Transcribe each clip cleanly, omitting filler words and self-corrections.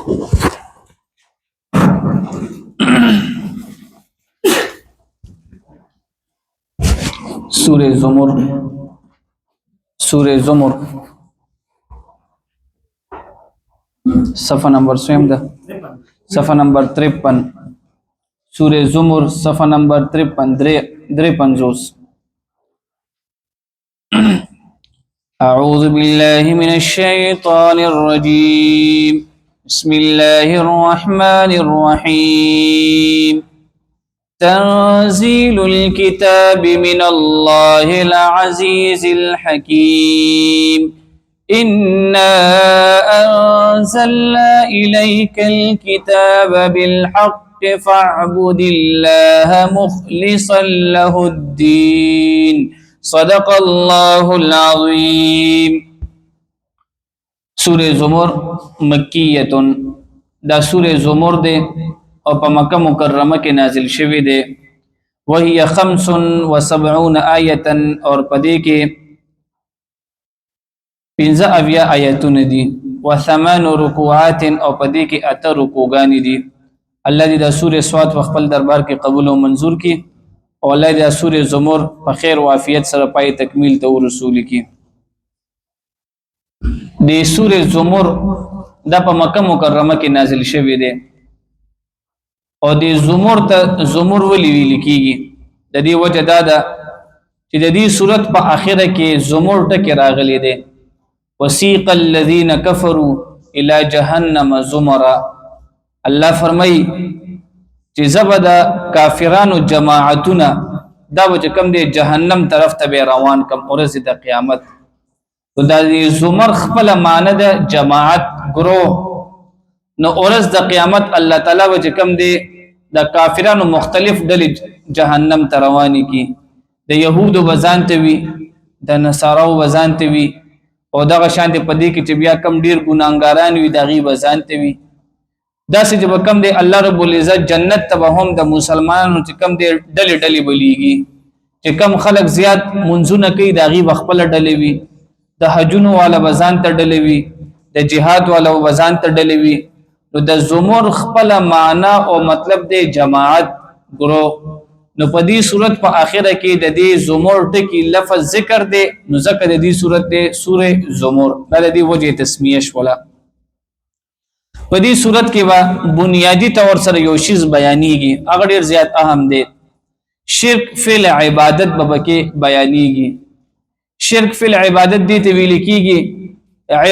سورة زمر سورة زمر صفحه نمبر 3 ده صفحه نمبر 53 سورة زمر صفحه نمبر 53 أعوذ بالله من الشيطان الرجيم بسم الله الرحمن الرحيم تنزيل الكتاب من الله العزيز الحكيم إنا أنزلنا إليك الكتاب بالحق فاعبد الله مخلصا له الدين صدق الله العظيم. سورة زمر مکیه دا سورة زمر دے او په مکه مکرمه کې نازل شوی دی وهي 75 آیه اور پدې کې 15 آیتونه دي و8 رکوعات او پدې کې 8 رکوعان دي. الله دې د سورې صاد په خپل دربار کې قبول او منظور کړي او الله دې د سورې زمر په خیر او عافیت سره پای تکمیل ته ورسول کړي. د سورې زمر د په مکه مکرمه کې نازل شوی دی او د زمر ته زمر ولې ویل کیږي. د دې وجه دا ده چې د دې صورت په اخره کې زمر ټکی راغلی دی وسیق الذين كفروا الى جهنم زمرا. الله فرمای چې زبدا کافرانو جماعتونه دا وجه کم دی جهنم طرف ته روان کم ورځ د قیامت. دا زمر خپل معنی ده جماعت گروه نو ورځ د قیامت الله تعالی وجه کم دی د کافرانو مختلف ډلې جهنم ته رواني کی. د يهودو وزانته وي د نصاراو وزانته وي او دغه شان دي پدې کې چې بیا کم ډیر ګناګاران وي دغه وزانته وي. دا چې کم دی الله رب العزت جنت ته هم د مسلمانانو چې کم دی ډلې ډلې بلیږي چې کم خلک زیات منځونه کوي دغه خپل ډلې وي د حجونو والا وزانته ډلې وي د جهاد والا وزانته ډلې وي. نو د زمر خپل معنا او مطلب دی جماعت ګرو. نو په دې صورت په اخره کې د دې زمر ټکی لفظ ذکر دی نو ذکر د دې صورت دی سوره زمر د دې وجه تسمیه شولا. په دې صورت کې وا بنیادی طور سره یو شی بیانېږي هغه ډیر زیات اهم دی. شرک فعل عبادت ببکه بیانېږي. شرک فعل عبادت دې ته ویل کېږي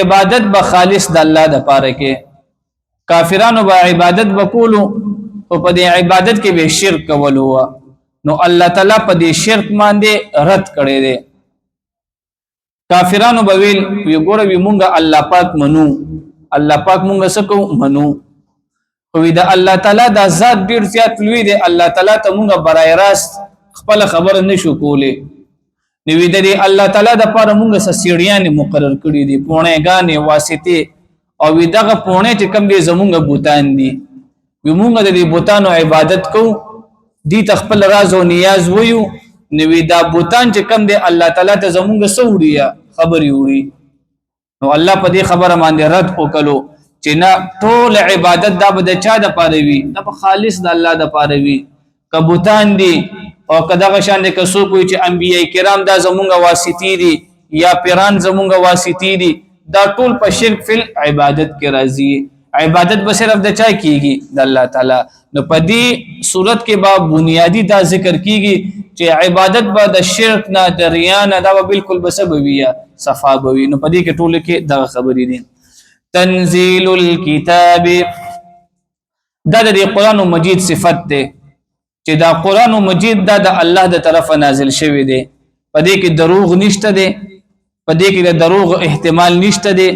عبادت به خالص د الله د پاره کې. کافرانو به عبادت وکولو او په دې عبادت کې به شرک کول هوا نو الله تعالی په دې شرک باندې رد کړي دي. کافرانو به ویل وی ګوره وی مونږه الله پاک منو الله پاک مونږه سکو منو خو دا الله تعالی دا ذات ډیر زیات لوی دی الله تعالی ته مونږه برای راست خپل خبر نشو کولې نو وی د الله تعالی د پاره مونږه سسیړیان مقرر کړی دي پونه غانې واسطه او وی دغه پونه چې کم دي زمونږه بوتان دي وی مونږ د دې بوتانو عبادت کو دي تخپل راز او نیاز ویو نو وی دا بوتان چې کم دي الله تعالی ته زمونږه سوړیا خبري وړي نو الله په دې خبره باندې رد وکړو چې نه ټول عبادت دا به چا د پاره وي دا خالص د الله د پاره وي. کبوتان دي او کداغه شان د کسو کوئی چې انبیای کرام دا زمونږه واسطي دي یا پیران زمونږه واسطي دي دا ټول په شرک فل عبادت کې راځي. عبادت به صرف د چا کیږي د الله تعالی. نو په دې صورت کې با بنیادی دا ذکر کیږي چې عبادت به د شرک نه د ریا نه دا بالکل بسبویه صفا بوي. نو په دې کې ټول کې دا خبرې دي. تنزيل الكتاب دا د قرآن مجید صفت ده چې دا قرآن مجید دا د الله د طرفه نازل شوی دی. په دې کې دروغ نشته دی په دې کې د دروغ احتمال نشته دی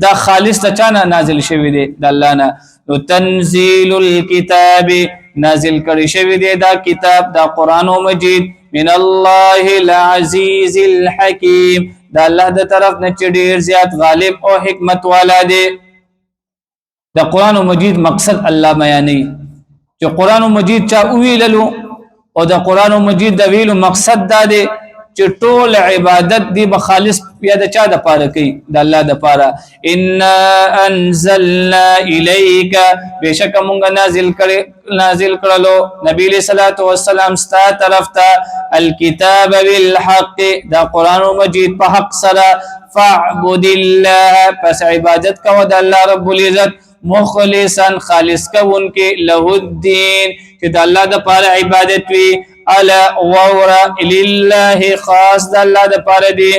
دا خالص ته چانه نازل شوی دی د الله نه. نو تنزيل الكتاب نازل کړي شوی دی دا کتاب دا قرآن مجید من الله العزيز الحكيم دا الله د طرف نه چې ډیر زیات غالب او حکمت والا دی. دا قرآن مجید مقصد الله بیانوي چې قرآن مجید چا ویللو او دا قرآن مجید د ویلو مقصد دا دی چې ټول عبادت دی به خالص یا د چا د پاره کوي د الله د پاره ان انزلنا الیک بشک مونږ نازل کړلو نبی له صلوات و سلام ستا طرف ته الكتاب بالحق دا قران مجید په حق سره فاعبد الله پس عبادت کو د الله رب العزت مخلصا خالص کوونکې له الدين چې د الله د پاره عبادت وي الا وورا لله خاص د الله د پاره دی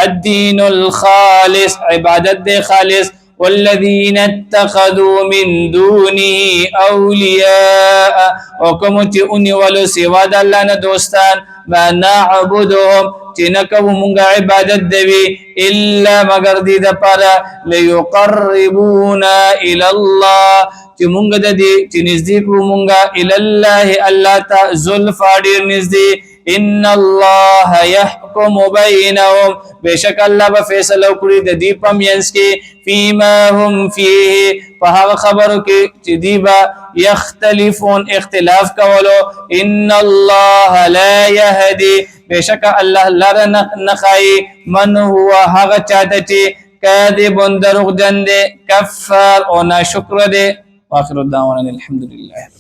الدين الخالص عبادت دی خالص والذين اتخذوا من دونه اولياء وكم تؤني ولو سوى الله نه دوستان ما نعبدهم تنكو مونږه عبادت دی الا مگر دې د پاره ليقربونا الى الله چې مونږ د دې چې نږدې کو مونږه الى الله الله ته زلفا ډیر نږدې ان الله يحكم بينهم بشک الله به فیصله وکړي د دې پمینس کې فيما هم فيه په هغه خبرو کې چې دی با يختلفون اختلاف کولو ان الله لا يهدي بشک الله لره نخای من هو هغه چاته چې کاذب دروغجن دي کفار او ناشکر دي واخر الدعوانا الحمد لله